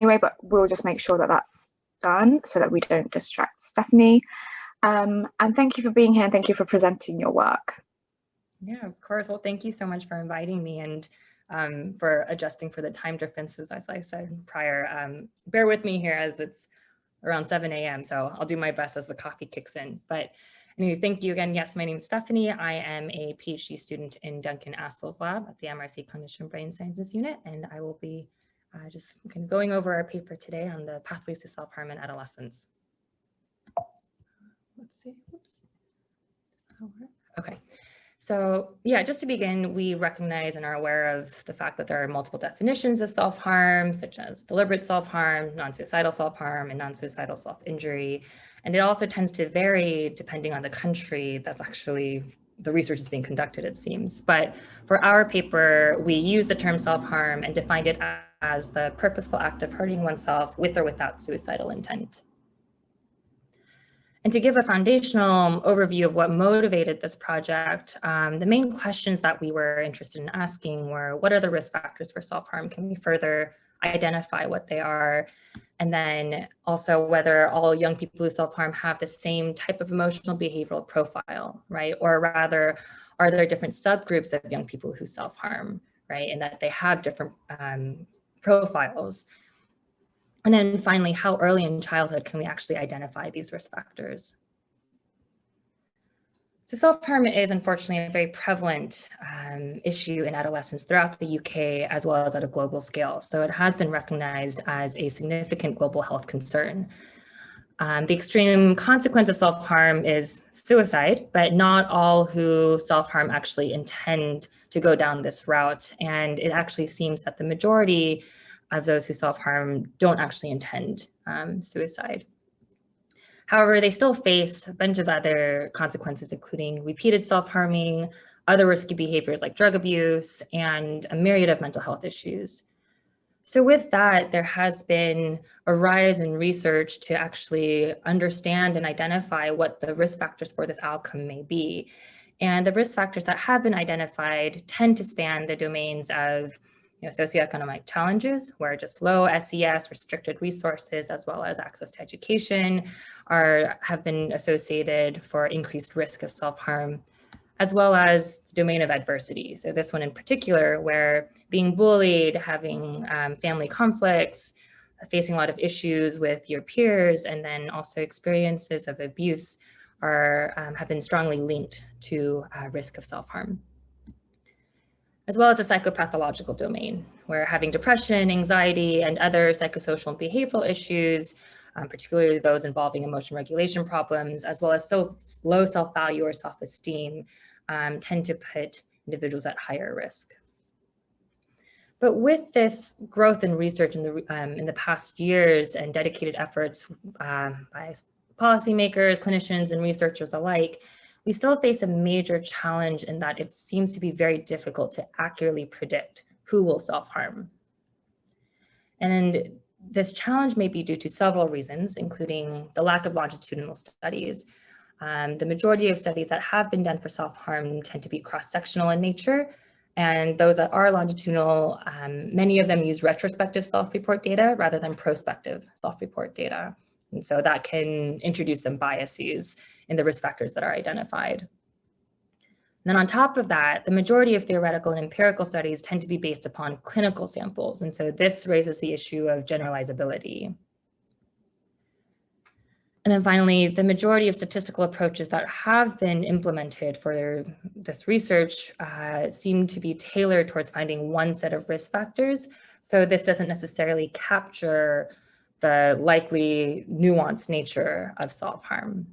anyway, but we'll just make sure that that's done so that we don't distract Stephanie. And thank you for being here, and thank you for presenting your work. Yeah, of course. Well, thank you so much for inviting me, and for adjusting for the time differences, as I said prior. Bear with me here as it's around 7 a.m. So I'll do my best as the coffee kicks in. But anyway, thank you again. Yes, my name is Stephanie. I am a PhD student in Duncan Assel's lab at the MRC Clinician Brain Sciences Unit, and I will be just kind of going over our paper today on the pathways to self-harm in adolescence. Let's see. Oops. Okay. So yeah, just to begin, we recognize and are aware of the fact that there are multiple definitions of self-harm, such as deliberate self-harm, non-suicidal self-harm, and non-suicidal self-injury. And it also tends to vary depending on the country that's actually the research is being conducted, it seems. But for our paper, we use the term self-harm and defined it as the purposeful act of hurting oneself with or without suicidal intent. And to give a foundational overview of what motivated this project, the main questions that we were interested in asking were, what are the risk factors for self-harm? Can we further identify what they are? And then also whether all young people who self-harm have the same type of emotional behavioral profile, right? Or rather, are there different subgroups of young people who self-harm, right? And that they have different profiles. And then finally, how early in childhood can we actually identify these risk factors? So self-harm is unfortunately a very prevalent issue in adolescents throughout the UK, as well as at a global scale. So it has been recognized as a significant global health concern. The extreme consequence of self-harm is suicide, but not all who self-harm actually intend to go down this route. And it actually seems that the majority of those who self-harm don't actually intend suicide. However, they still face a bunch of other consequences, including repeated self-harming, other risky behaviors like drug abuse, and a myriad of mental health issues. So with that, there has been a rise in research to actually understand and identify what the risk factors for this outcome may be. And the risk factors that have been identified tend to span the domains of socioeconomic challenges, where just low SES, restricted resources, as well as access to education have been associated for increased risk of self-harm, as well as the domain of adversity. So this one in particular, where being bullied, having family conflicts, facing a lot of issues with your peers, and then also experiences of abuse have been strongly linked to risk of self-harm, as well as a psychopathological domain, where having depression, anxiety, and other psychosocial and behavioral issues, particularly those involving emotion regulation problems, as well as low self-value or self-esteem, tend to put individuals at higher risk. But with this growth in research in the past years and dedicated efforts by policymakers, clinicians, and researchers alike, we still face a major challenge in that it seems to be very difficult to accurately predict who will self-harm. And this challenge may be due to several reasons, including the lack of longitudinal studies. The majority of studies that have been done for self-harm tend to be cross-sectional in nature, and those that are longitudinal, many of them use retrospective self-report data rather than prospective self-report data. And so that can introduce some biases in the risk factors that are identified. And then on top of that, the majority of theoretical and empirical studies tend to be based upon clinical samples. And so this raises the issue of generalizability. And then finally, the majority of statistical approaches that have been implemented for this research seem to be tailored towards finding one set of risk factors. So this doesn't necessarily capture the likely nuanced nature of self-harm.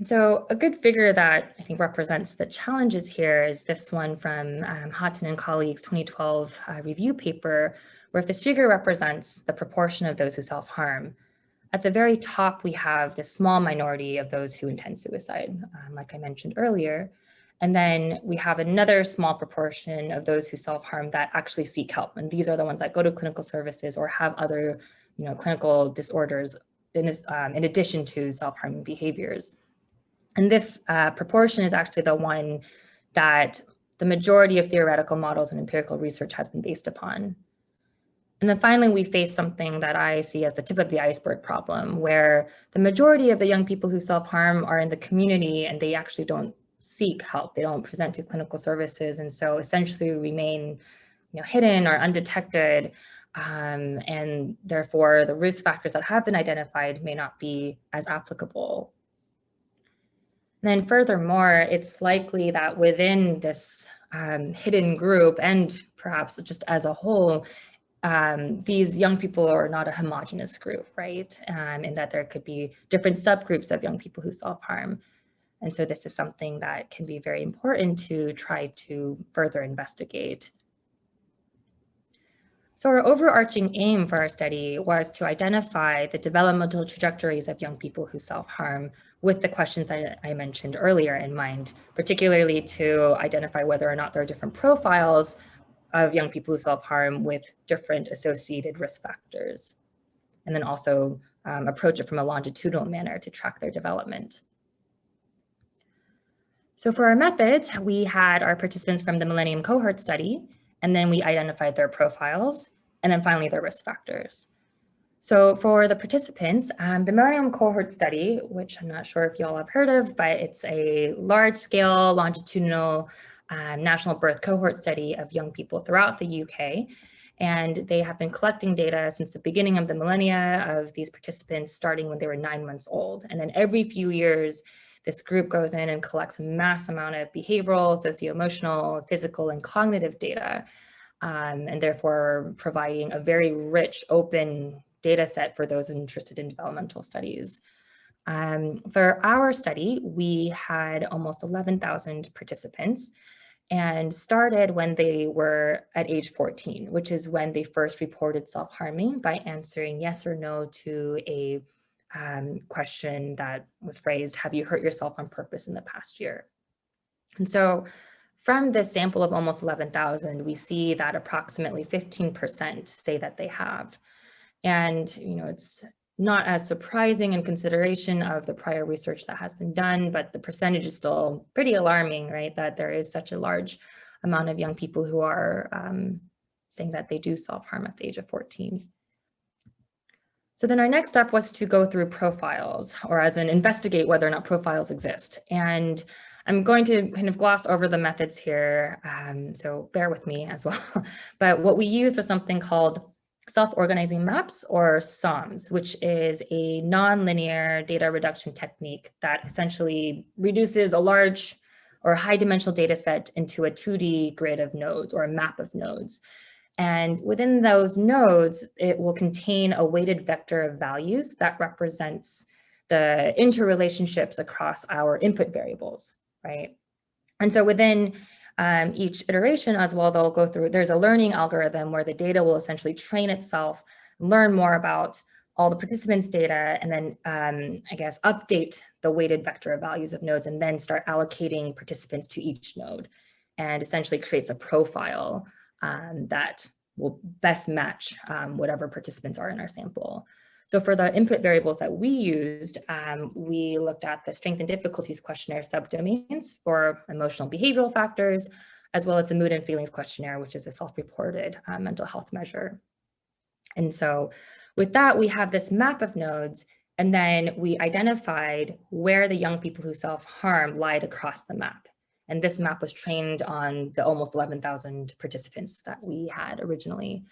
So a good figure that I think represents the challenges here is this one from Houghton and colleagues' 2012 review paper, where if this figure represents the proportion of those who self-harm, at the very top, we have this small minority of those who intend suicide, like I mentioned earlier. And then we have another small proportion of those who self-harm that actually seek help. And these are the ones that go to clinical services or have other clinical disorders in addition to self-harming behaviors. And this proportion is actually the one that the majority of theoretical models and empirical research has been based upon. And then finally, we face something that I see as the tip of the iceberg problem, where the majority of the young people who self-harm are in the community and they actually don't seek help. They don't present to clinical services, and so essentially remain hidden or undetected, and therefore the risk factors that have been identified may not be as applicable. And then furthermore, it's likely that within this hidden group, and perhaps just as a whole, these young people are not a homogeneous group, right? And that there could be different subgroups of young people who self-harm. And so this is something that can be very important to try to further investigate. So our overarching aim for our study was to identify the developmental trajectories of young people who self-harm with the questions that I mentioned earlier in mind, particularly to identify whether or not there are different profiles of young people who self-harm with different associated risk factors, and then also approach it from a longitudinal manner to track their development. So for our methods, we had our participants from the Millennium Cohort study, and then we identified their profiles, and then finally their risk factors. So for the participants, the Millennium Cohort study, which I'm not sure if you all have heard of, but it's a large-scale longitudinal national birth cohort study of young people throughout the UK. And they have been collecting data since the beginning of the millennia of these participants starting when they were 9 months old. And then every few years, this group goes in and collects a mass amount of behavioral, socio-emotional, physical, and cognitive data, and therefore providing a very rich, open data set for those interested in developmental studies. For our study, we had almost 11,000 participants and started when they were at age 14, which is when they first reported self-harming by answering yes or no to a question that was phrased, have you hurt yourself on purpose in the past year? And so from this sample of almost 11,000, we see that approximately 15% say that they have. And it's not as surprising in consideration of the prior research that has been done, but the percentage is still pretty alarming, right? That there is such a large amount of young people who are saying that they do self-harm at the age of 14. So then our next step was to go through profiles, or as in investigate whether or not profiles exist. And I'm going to kind of gloss over the methods here, so bear with me as well. But what we used was something called self-organizing maps, or SOMs, which is a nonlinear data reduction technique that essentially reduces a large or high-dimensional data set into a 2D grid of nodes, or a map of nodes. And within those nodes, it will contain a weighted vector of values that represents the interrelationships across our input variables, right? And so within each iteration as well, they'll go through, there's a learning algorithm where the data will essentially train itself, learn more about all the participants' data, and then I guess update the weighted vector of values of nodes, and then start allocating participants to each node, and essentially creates a profile that will best match whatever participants are in our sample. So for the input variables that we used, we looked at the strength and difficulties questionnaire subdomains for emotional behavioral factors, as well as the mood and feelings questionnaire, which is a self-reported mental health measure. And so with that, we have this map of nodes, and then we identified where the young people who self-harm lied across the map. And this map was trained on the almost 11,000 participants that we had originally.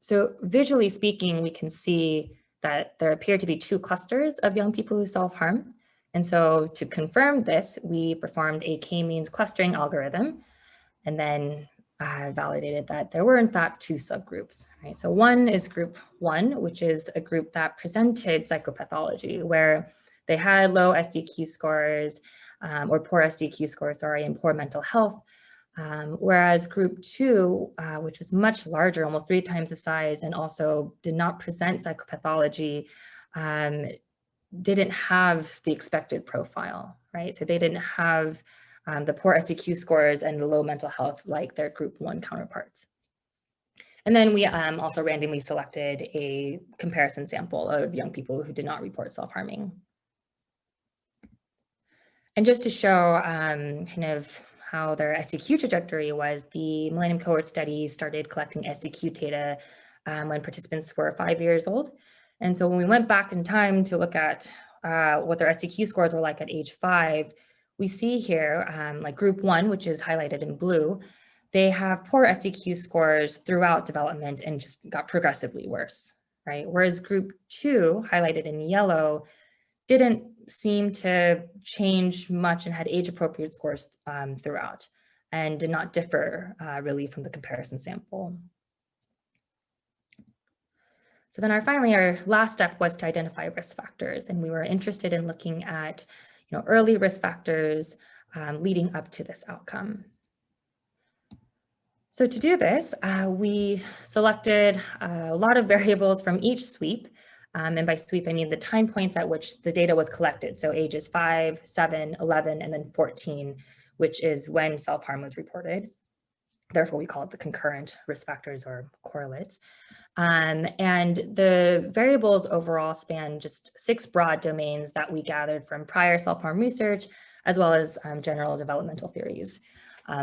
So visually speaking, we can see that there appear to be two clusters of young people who self-harm. And so to confirm this, we performed a k-means clustering algorithm, and then validated that there were in fact two subgroups, right? So one is group 1, which is a group that presented psychopathology, where they had low SDQ scores, or poor SDQ scores, sorry, and poor mental health. Whereas group 2, which was much larger, almost 3 times the size, and also did not present psychopathology, didn't have the expected profile, right? So they didn't have the poor SDQ scores and the low mental health like their group 1 counterparts. And then we also randomly selected a comparison sample of young people who did not report self-harming. And just to show kind of how their SDQ trajectory was, the Millennium Cohort study started collecting SDQ data when participants were 5 years old. And so when we went back in time to look at what their SDQ scores were like at age 5, we see here like group 1, which is highlighted in blue, they have poor SDQ scores throughout development and just got progressively worse, right? Whereas group 2, highlighted in yellow, didn't seem to change much and had age-appropriate scores throughout and did not differ really from the comparison sample. So then finally, our last step was to identify risk factors, and we were interested in looking at early risk factors leading up to this outcome. So to do this, we selected a lot of variables from each sweep. And by sweep, I mean the time points at which the data was collected. So ages 5, 7, 11, and then 14, which is when self-harm was reported. Therefore, we call it the concurrent risk factors or correlates. And the variables overall span just 6 broad domains that we gathered from prior self-harm research, as well as general developmental theories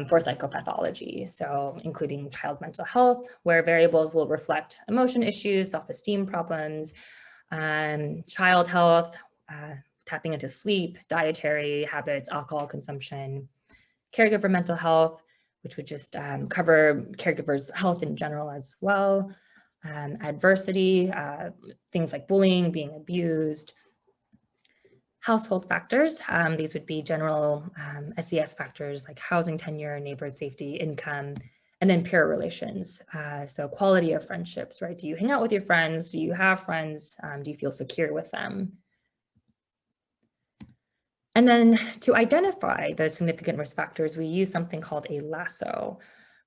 for psychopathology. So including child mental health, where variables will reflect emotion issues, self-esteem problems, child health, tapping into sleep, dietary habits, alcohol consumption, caregiver mental health, which would just cover caregivers' health in general as well, adversity, things like bullying, being abused, household factors. These would be general SES factors like housing tenure, neighborhood safety, income, and then peer relations. So quality of friendships, right? Do you hang out with your friends? Do you have friends? Do you feel secure with them? And then to identify the significant risk factors, we use something called a lasso,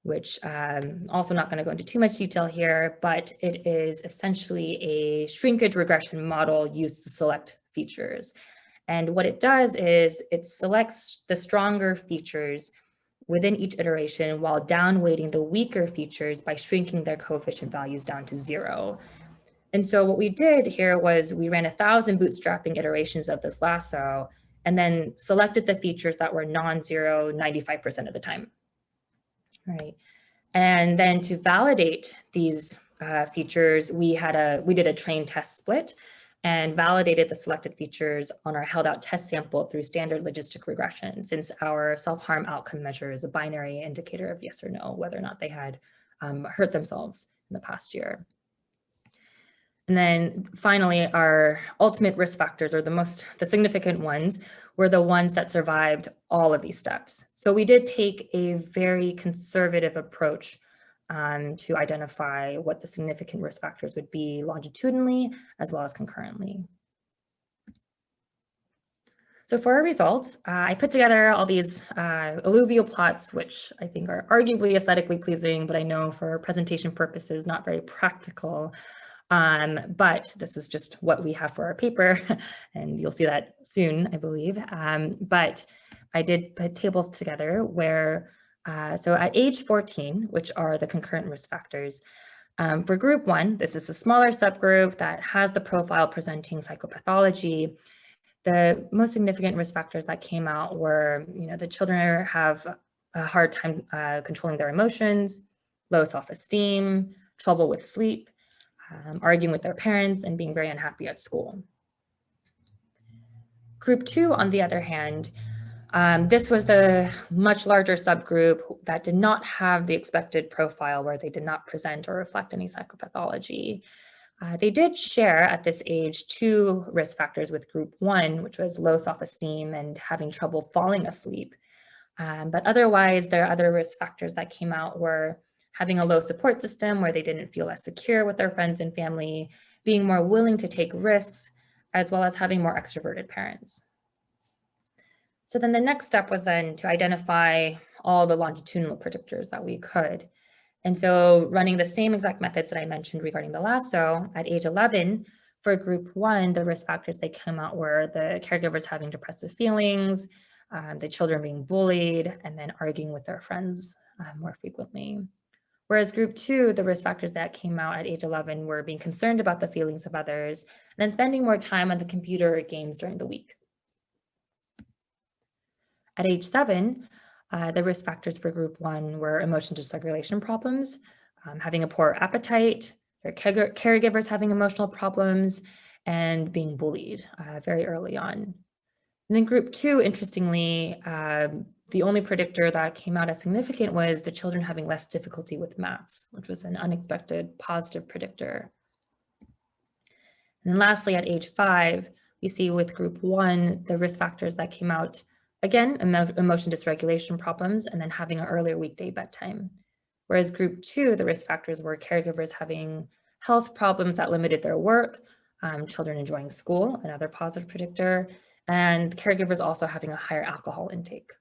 which also not going to go into too much detail here, but it is essentially a shrinkage regression model used to select features. And what it does is it selects the stronger features within each iteration while downweighting the weaker features by shrinking their coefficient values down to 0. And so what we did here was we ran 1,000 bootstrapping iterations of this lasso and then selected the features that were non-zero 95% of the time, right? And then to validate these features, we did a train test split and validated the selected features on our held out test sample through standard logistic regression, since our self-harm outcome measure is a binary indicator of yes or no, whether or not they had hurt themselves in the past year. And then finally, our ultimate risk factors, or the significant ones, were the ones that survived all of these steps. So we did take a very conservative approach to identify what the significant risk factors would be longitudinally as well as concurrently. So for our results, I put together all these alluvial plots, which I think are arguably aesthetically pleasing, but I know for presentation purposes, not very practical. But this is just what we have for our paper, and you'll see that soon, I believe. But I did put tables together where, so at age 14, which are the concurrent risk factors, for group 1, this is the smaller subgroup that has the profile presenting psychopathology. The most significant risk factors that came out were, the children have a hard time controlling their emotions, low self-esteem, trouble with sleep, arguing with their parents, and being very unhappy at school. Group 2, on the other hand, this was the much larger subgroup that did not have the expected profile, where they did not present or reflect any psychopathology. They did share at this age 2 risk factors with group 1, which was low self-esteem and having trouble falling asleep. But otherwise, there are other risk factors that came out were having a low support system where they didn't feel as secure with their friends and family, being more willing to take risks, as well as having more extroverted parents. So then the next step was then to identify all the longitudinal predictors that we could. And so running the same exact methods that I mentioned regarding the lasso, at age 11, for group 1, the risk factors that came out were the caregivers having depressive feelings, the children being bullied, and then arguing with their friends more frequently. Whereas group 2, the risk factors that came out at age 11 were being concerned about the feelings of others, and then spending more time on the computer or games during the week. At age 7, the risk factors for group 1 were emotion dysregulation problems, having a poor appetite, their caregivers having emotional problems, and being bullied very early on. And then group 2, interestingly, the only predictor that came out as significant was the children having less difficulty with maths, which was an unexpected positive predictor. And then lastly, at age 5, we see with group 1, the risk factors that came out, again, emotion dysregulation problems, and then having an earlier weekday bedtime. Whereas group 2, the risk factors were caregivers having health problems that limited their work, children enjoying school, another positive predictor, and caregivers also having a higher alcohol intake.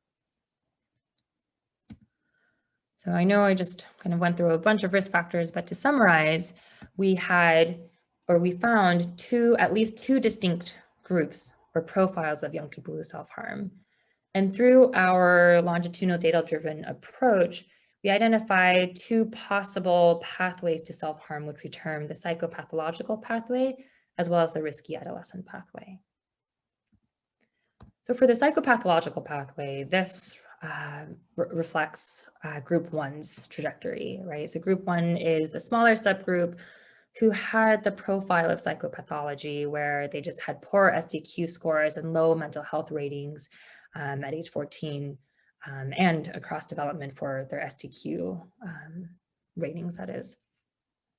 So I know I just kind of went through a bunch of risk factors, but to summarize, we found at least two distinct groups or profiles of young people who self-harm. And through our longitudinal data-driven approach, we identified 2 possible pathways to self-harm, which we term the psychopathological pathway, as well as the risky adolescent pathway. So for the psychopathological pathway, this reflects group 1's trajectory, right? So group 1 is the smaller subgroup who had the profile of psychopathology where they just had poor SDQ scores and low mental health ratings at age 14 and across development for their SDQ ratings, that is.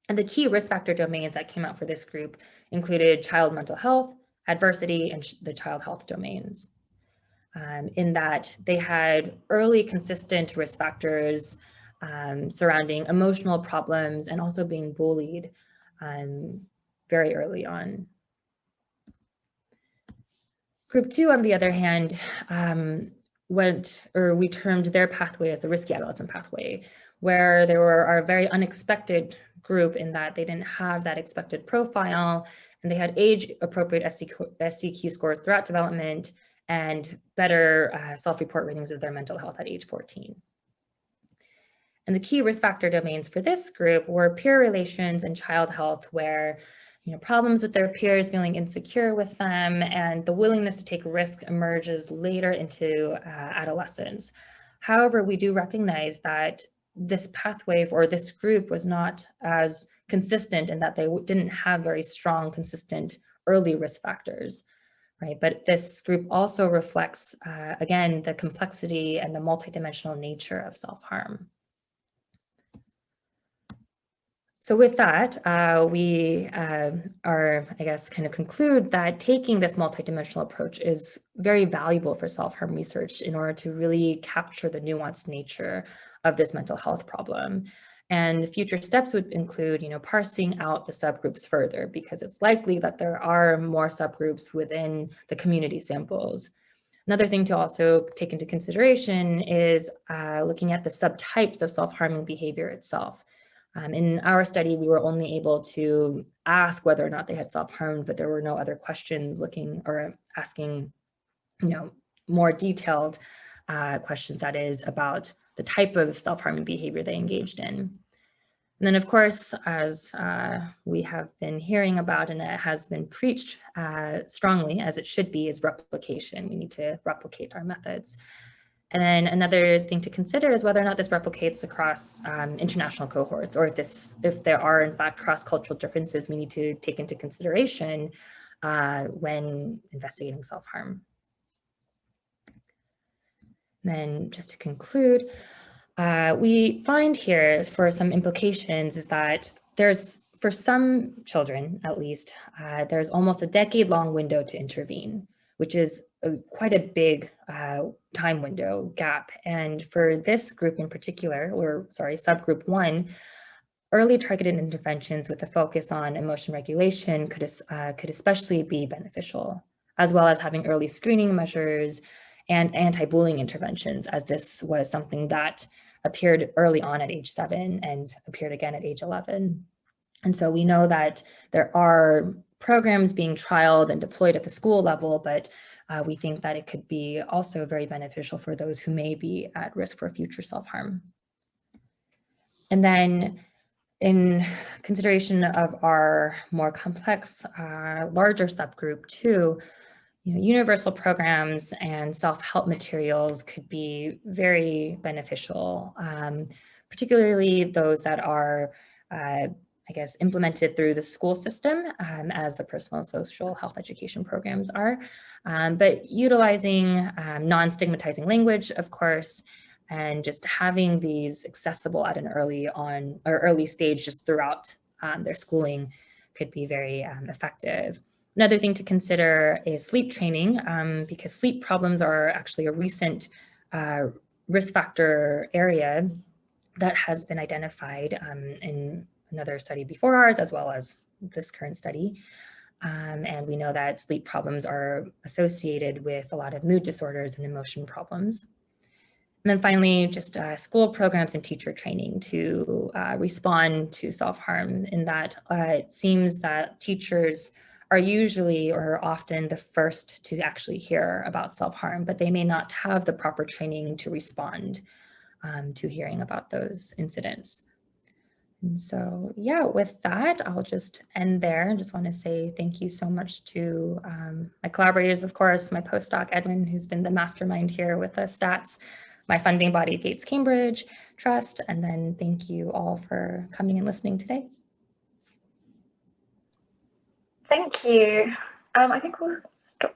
And the key risk factor domains that came out for this group included child mental health, adversity, and the child health domains. In that they had early consistent risk factors surrounding emotional problems and also being bullied very early on. Group 2, on the other hand, we termed their pathway as the risky adolescent pathway, where they were a very unexpected group in that they didn't have that expected profile, and they had age-appropriate SDQ scores throughout development and better self-report ratings of their mental health at age 14. And the key risk factor domains for this group were peer relations and child health, where problems with their peers, feeling insecure with them, and the willingness to take risk emerges later into adolescence. However, we do recognize that this pathway or this group was not as consistent in that they didn't have very strong, consistent early risk factors. Right, but this group also reflects, again, the complexity and the multidimensional nature of self-harm. So with that, we kind of conclude that taking this multidimensional approach is very valuable for self-harm research in order to really capture the nuanced nature of this mental health problem. And future steps would include, parsing out the subgroups further, because it's likely that there are more subgroups within the community samples. Another thing to also take into consideration is looking at the subtypes of self-harming behavior itself. In our study, we were only able to ask whether or not they had self-harmed, but there were no other questions asking, more detailed questions, that is, about the type of self-harming behavior they engaged in. And then, of course, as we have been hearing about, and it has been preached strongly, as it should be, is replication. We need to replicate our methods. And then another thing to consider is whether or not this replicates across international cohorts, or if there are, in fact, cross-cultural differences we need to take into consideration when investigating self-harm. Then just to conclude, we find here for some implications is that for some children, at least, there's almost a decade-long window to intervene, which is quite a big time window gap. And for this group in particular, subgroup 1, early targeted interventions with a focus on emotion regulation could especially be beneficial, as well as having early screening measures and anti-bullying interventions, as this was something that appeared early on at age 7 and appeared again at age 11. And so we know that there are programs being trialed and deployed at the school level, but we think that it could be also very beneficial for those who may be at risk for future self-harm. And then in consideration of our more complex, larger subgroup 2, universal programs and self-help materials could be very beneficial, particularly those that are I guess, implemented through the school system as the personal and social health education programs are, but utilizing non-stigmatizing language, of course, and just having these accessible at an early stage just throughout their schooling could be very effective. Another thing to consider is sleep training, because sleep problems are actually a recent risk factor area that has been identified in another study before ours, as well as this current study. And we know that sleep problems are associated with a lot of mood disorders and emotion problems. And then finally, just school programs and teacher training to respond to self-harm, in that it seems that teachers are usually or often the first to actually hear about self-harm, but they may not have the proper training to respond to hearing about those incidents. And so, yeah, with that, I'll just end there. I just want to say thank you so much to my collaborators, of course, my postdoc, Edwin, who's been the mastermind here with the stats, my funding body, Gates Cambridge Trust, and then thank you all for coming and listening today. Thank you. I think we'll stop